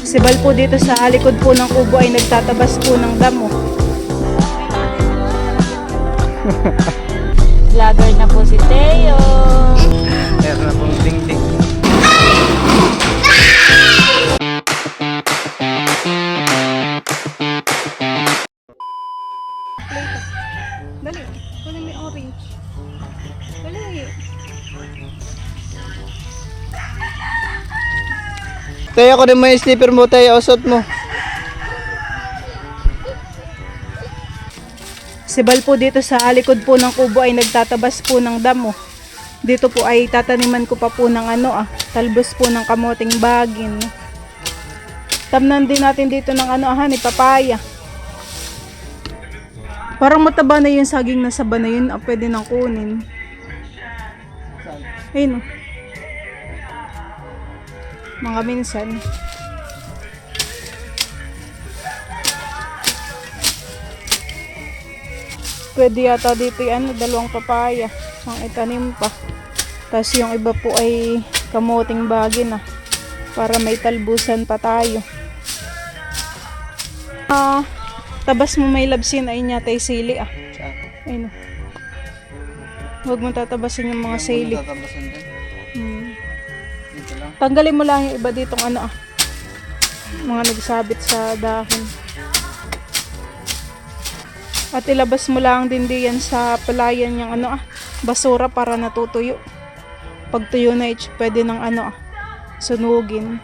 Sibal po dito sa likod po ng kubo ay nagtatabas po ng damo. Vlogger na po si Teo. Meron na pong ding-ding. Dali, kunin mo yung orange. Dali. Tayo ako din may slipper mo tayo, usot mo. Sibal po dito sa likod po ng kubo ay nagtatabas po ng damo. Dito po ay tataniman ko pa po ng talbos po ng kamoting bagin. Tamnan din natin dito ng papaya. Parang mataba na yung saging na saba na yun, pwede nang kunin. Ayun mga minsan. Pwede yata dito yung dalawang papaya ang itanim pa. Tapos yung iba po ay kamoting bagin para may talbusan pa tayo. Tabas mo may labsin ay niya tay sili Ayun. Huwag mo tatabasin yung mga sili. Tanggalin mo lang yung iba ditong mga nagsabit sa dahon. At ilabas mo lang din diyan sa palayan yung basura para natutuyo. Pag tuyo na pwede ng sunugin.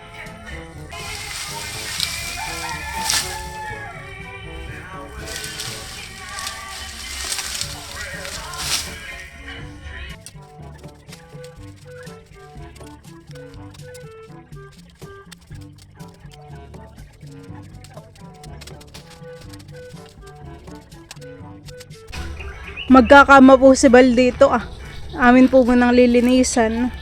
Magkakama po si Bal dito Amin po munang lilinisan.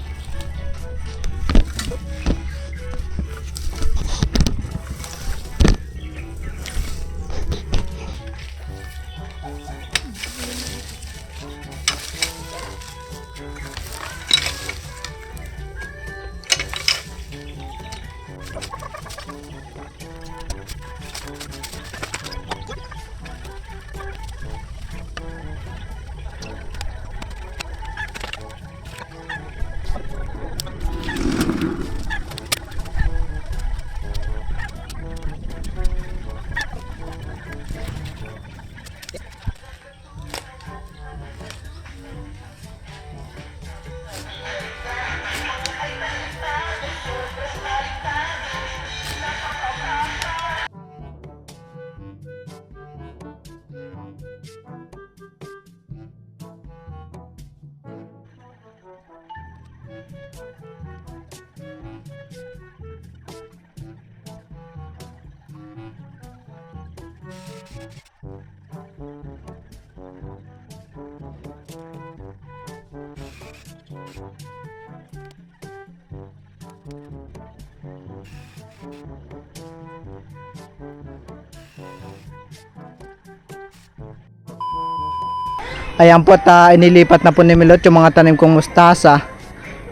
Ayan po, inilipat na po ni Milot yung mga tanim kong mustasa.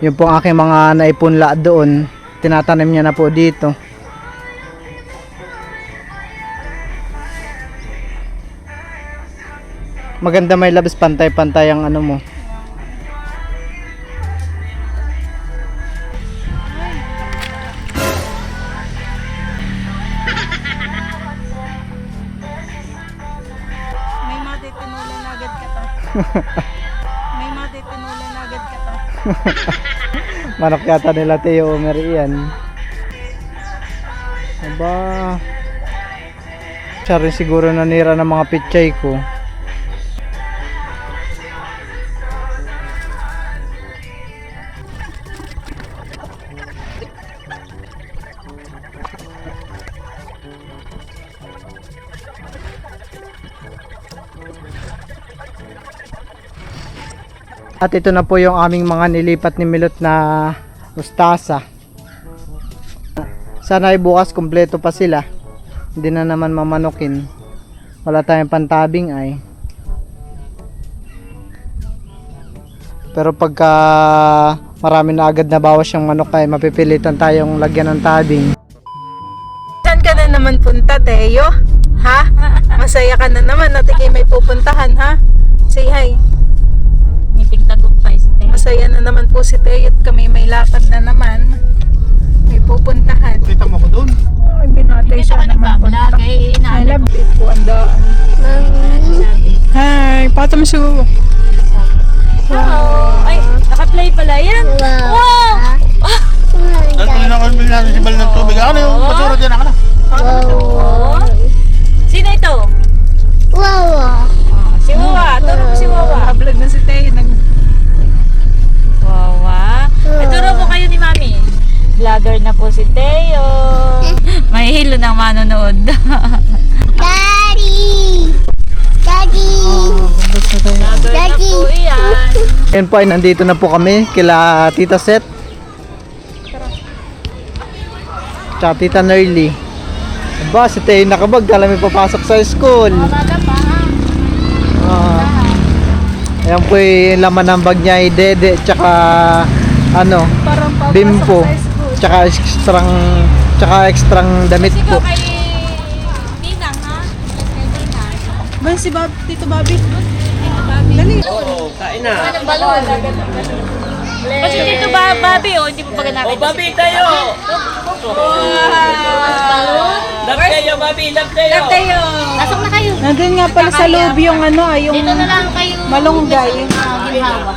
Yung po aking mga naipunla doon, tinatanim niya na po dito. Maganda, may labis, pantay-pantay ang mo. May matitinulan agad ka ta. Manok yata nila Teo Mary yan. Aba, siya rin siguro nanira ng mga pichay ko. At ito na po yung aming mga nilipat ni Milot na mustasa. Sana ay bukas kumpleto pa sila. Hindi na naman mamanokin. Wala tayong pantabing ay. Pero pagka marami na agad na bawas yung manok ay mapipilitan tayong lagyan ng tabing. Saan ka na naman punta, Teo? Ha? Masaya ka na naman at ikay may pupuntahan, ha? Say hi. Ngiping tagumpay si Teo. Masaya na naman po si Teo at kami may lakad na naman. May pupuntahan. Kita mo ko doon. Ay, binatay Hindi siya ako naman punta. nagbablog. Eh, I inaalala love it po ang daan. Hi, patam su. Hello. Ay, naka-play pala yan. Wow! Ang tuloy na kami natin si Bal ng tubig. Ano yung basura dyan? Ako na. Oh. Sino ito? Wawa. Si Wawa. Turo mo si Wawa. Nakablog na si Teo. Wawa. Turo mo kayo ni Mami. Vlogger na po si Teo. May hilo ng manonood. Daddy. Daddy. Vlogger na Daddy. po iyan. Ngayon po ay nandito na po kami kila Tita Seth. Tsaka Tita Nerly. Aba, si Teo nakabag. Kala may papasok sa school. Umaga pa ha. Ayan po yung laman ng bag niya ay dede. Tsaka ano, Parang papasok bimpo. sa school. Tsaka ekstrang damit Kasi po. ko kay Ninang ha. Kay Ninang. Ba si Tito Bobby? Tito Bobby. Dali. Anong balon? Kasi Tito Bobby oh, hindi mo pa ganapin. Oh, Bobby tayo! Balon? Love kayo, Bobby! Love kayo! Love tayo. Pasok na kayo. Nandun nga pala sa loob yung ano, yung Dito na lang kayo. malunggay. Ginhawa.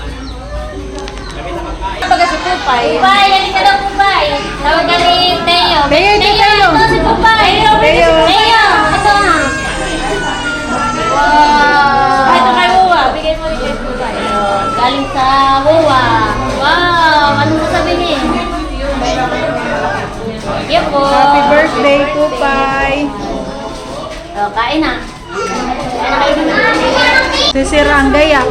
Pagka si Pupay. Pupay, halika daw Pupay. Tawag ka ni Teo. Teo, ito Teo. Ito si Pupay. Teo. Teo. Ito ha. Wow. Ito kay Wawa. Bigay mo rin kay Pupay. Galing sa Wawa. Wow. Anong sasabihin? Yan po. Happy birthday, Pupay. Oh, kain na. Kain na kayo. Sisira ang gayak.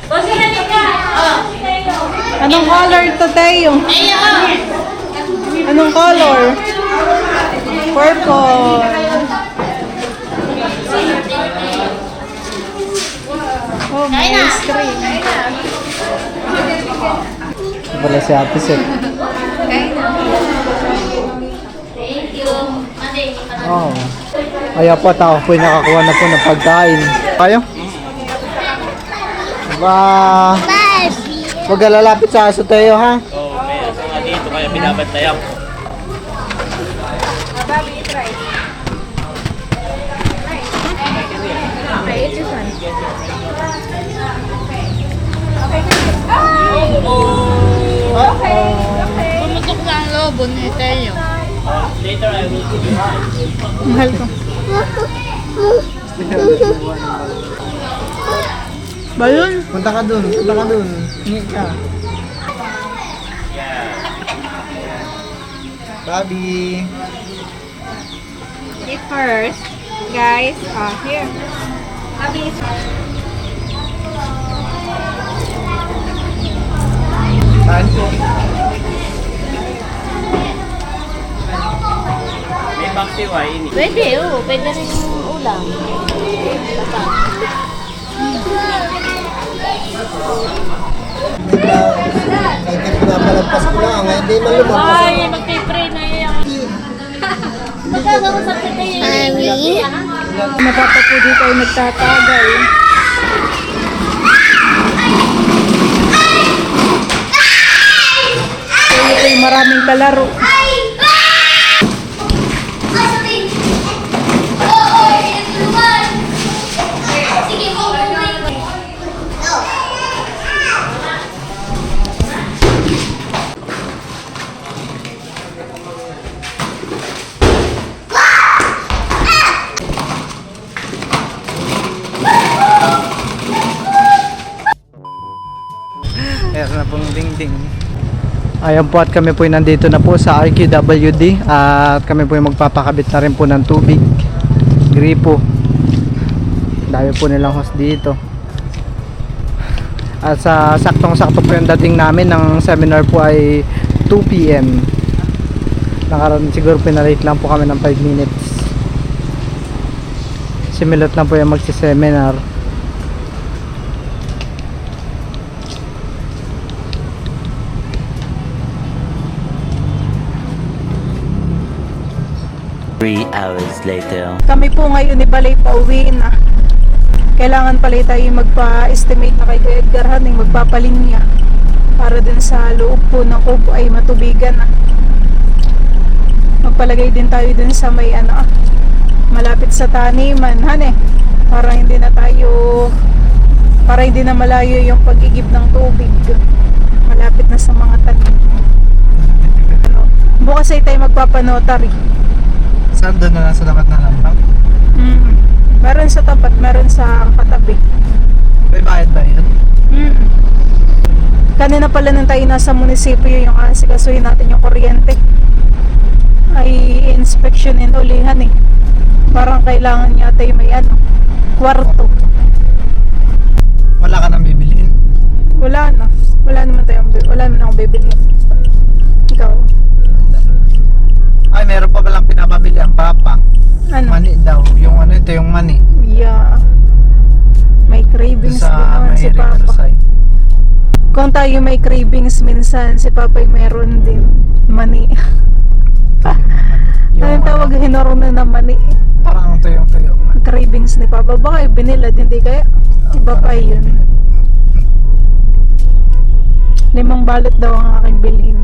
O sige, ka. Anong color to, Teo? Anong color? Purple. Oh, may Kain na. ice cream. Wala si Ate Seth. Thank you. Mande. Oh. Kaya po, ako po nakakuha na po ng pagkain. Kayo? Ba, huwag ka lalapit sa aso tayo ha. Oh, may asa nga dito kaya binabantayan ko. Pumutok na ang lobo ni Teo. Later I will give you one. Mahal ko. Balon. Punta ka dun, punta ka dun. Hingi ka. Bobby. Eat first. Guys, here. Kain po. May baksiwa ini. Pwede, oh. Pwede rin yung ulam. Kahit pinapalagpas ko lang, hindi man lumagpas. Ay, magpipray na yan. Magkakausap ka tayo. Mami? Napapa po dito ay nagtatagal. So, ito yung maraming kalaro. Meron na pong ding-ding. Ayan po at kami po ay nandito na po sa RQWD at kami po ay magpapakabit na rin po ng tubig. Gripo. Dami po nilang host dito. At sa saktong-sakto po yung dating namin ng seminar po ay 2 PM. Nakaroon siguro pinalate lang po kami ng 5 minutes. Similot lang po yung magsi-seminar. 3 hours later. Kami po ngayon ni Balay pauwi na. Kailangan pala tayo magpa-estimate na kay Kuya Edgar Haning, magpapalinya para din sa loob po ng kubo ay matubigan na. Magpalagay din tayo din sa may malapit sa taniman, hane, para hindi na malayo yung pag-igib ng tubig. Malapit na sa mga tanim. Bukas ay tayo magpapanotary. Saan doon na nasa dapat na lampang? Meron sa tapat, meron sa katabi. May bayad ba yun? Kanina pala nung tayo nasa munisipyo yung asikasuhin natin yung kuryente. Ay inspection and ulihan eh. Parang kailangan niya tayo may kwarto. Wala ka nang bibiliin? Wala na. Wala naman akong bibiliin. Ikaw? Ay, meron pa palang pinapabili ang papa. Ano? Mani daw. Ito yung mani. Yeah. May cravings din Sa naman may si Papa. Riverside. Kung tayo may cravings minsan, si Papa ay meron din. Mani. Anong tawag? Hinoro na mani. Parang tuyong-tuyo. Cravings ni Papa. Baka binilad, hindi kaya? Iba pa yun. 5 balot daw ang aking bilhin.